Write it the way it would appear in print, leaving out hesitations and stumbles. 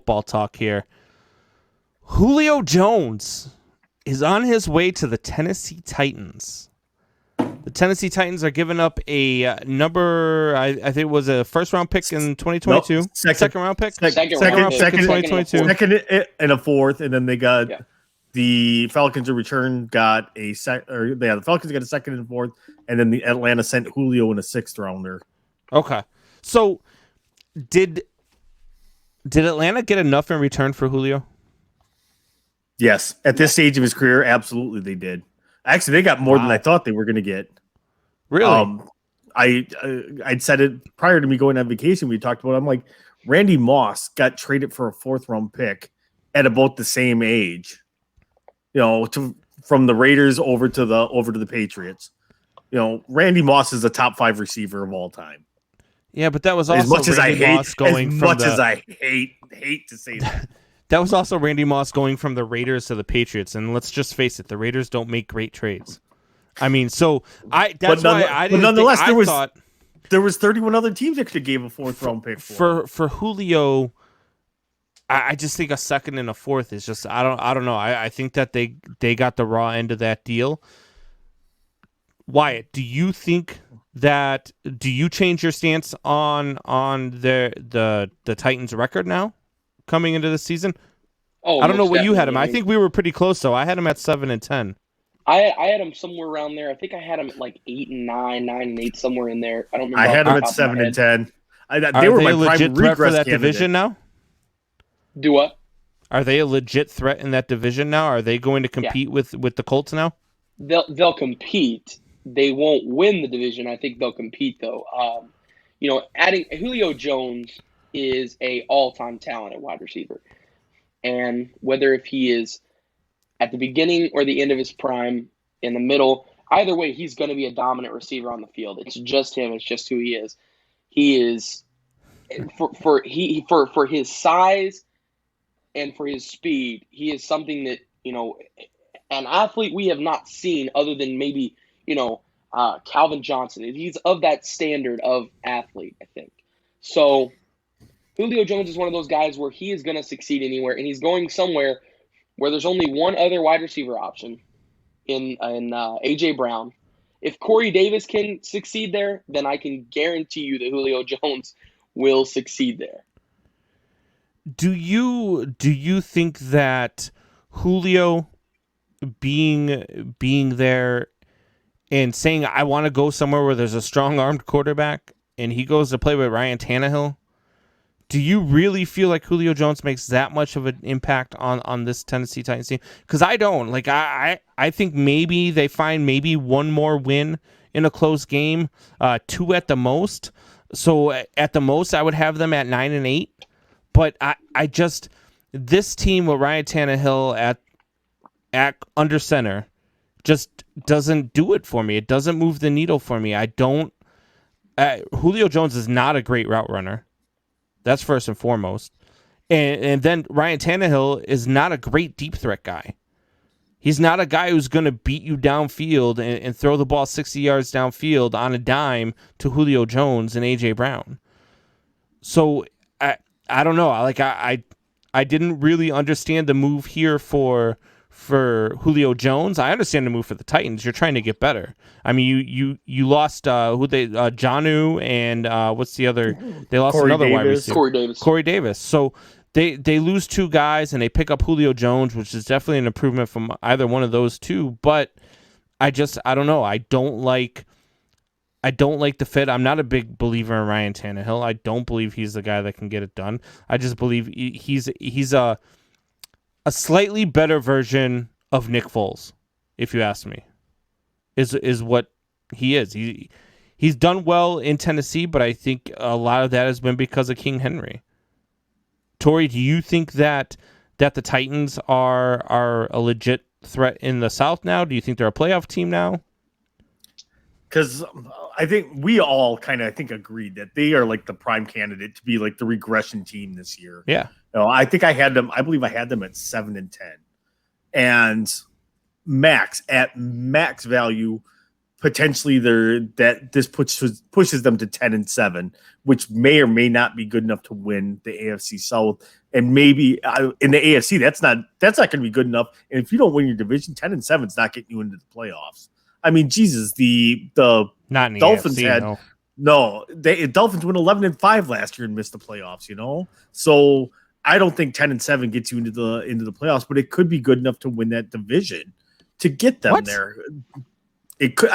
football talk here. Julio Jones is on his way to the Tennessee Titans. The Tennessee Titans are giving up a number, I think it was a first-round pick in 2022. Nope, second-round pick? Second in 2022. Second and a fourth, and then they got the Falcons in return got the Falcons got a second and fourth, and then the Atlanta sent Julio in a sixth rounder. Okay. So did Atlanta get enough in return for Julio? Yes. At this stage of his career, absolutely they did. Actually, they got more than I thought they were going to get. Really? I'd said it prior to me going on vacation. We talked about it. I'm like, Randy Moss got traded for a fourth-round pick at about the same age, from the Raiders over to the Patriots. Randy Moss is a top 5 receiver of all time. Yeah, but that was also as I hate to say that. That was also Randy Moss going from the Raiders to the Patriots, and let's just face it, the Raiders don't make great trades. I mean, so that's why I didn't. But nonetheless, there was 31 other teams that could have gave a fourth-round pick for Julio. I just think a second and a fourth is just I don't know. I think that they got the raw end of that deal. Wyatt, do you think that do you change your stance on the Titans record now coming into the season? Oh, I don't know what you had him. I think we were pretty close though. I had him at 7-10. I had him somewhere around there. I think I had him at like 8-9, 9-8, somewhere in there. I don't remember. I had him at 7-10. They were my legit threat for that division now? Do what? Are they a legit threat in that division now? Are they going to compete with the Colts now? They'll compete. They won't win the division. I think they'll compete though. Adding Julio Jones is a all-time talent at wide receiver, and whether if he is at the beginning or the end of his prime, in the middle, either way, he's going to be a dominant receiver on the field. It's just him. It's just who he is. He is for his size and for his speed. He is something that an athlete we have not seen other than maybe Calvin Johnson. He's of that standard of athlete, I think. So Julio Jones is one of those guys where he is going to succeed anywhere, and he's going somewhere where there's only one other wide receiver option in A.J. Brown. If Corey Davis can succeed there, then I can guarantee you that Julio Jones will succeed there. Do you think that Julio being there and saying I want to go somewhere where there's a strong-armed quarterback and he goes to play with Ryan Tannehill, do you really feel like Julio Jones makes that much of an impact on this Tennessee Titans team? Because I don't. Like I think maybe they find maybe one more win in a close game, 2 at the most. So at the most, I would have them at 9-8. But I just this team with Ryan Tannehill at under center just doesn't do it for me. It doesn't move the needle for me. I don't. Julio Jones is not a great route runner. That's first and foremost. And then Ryan Tannehill is not a great deep threat guy. He's not a guy who's going to beat you downfield and throw the ball 60 yards downfield on a dime to Julio Jones and A.J. Brown. So I don't know. I didn't really understand the move here for Julio Jones. I understand the move for the Titans. You're trying to get better. I mean, you lost Jonnu and what's the other? They lost another wide receiver, Corey Davis. So they lose 2 guys and they pick up Julio Jones, which is definitely an improvement from either one of those 2. But I don't know. I don't like the fit. I'm not a big believer in Ryan Tannehill. I don't believe he's the guy that can get it done. I just believe he's a slightly better version of Nick Foles, if you ask me, is what he is. He's done well in Tennessee, but I think a lot of that has been because of King Henry. Tori, do you think that the Titans are a legit threat in the South now? Do you think they're a playoff team now? Because I think we all kind of agreed that they are like the prime candidate to be like the regression team this year. Yeah. I think I believe I had them at 7-10, and max value. potentially this pushes them to 10-7, which may or may not be good enough to win the AFC South. And maybe in the AFC, that's not going to be good enough. And if you don't win your division, 10-7 is not getting you into the playoffs. I mean, Jesus, the Not in the Dolphins AFC, Dolphins went 11-5 last year and missed the playoffs. So I don't think 10-7 gets you into the playoffs, but it could be good enough to win that division to get them there. It could.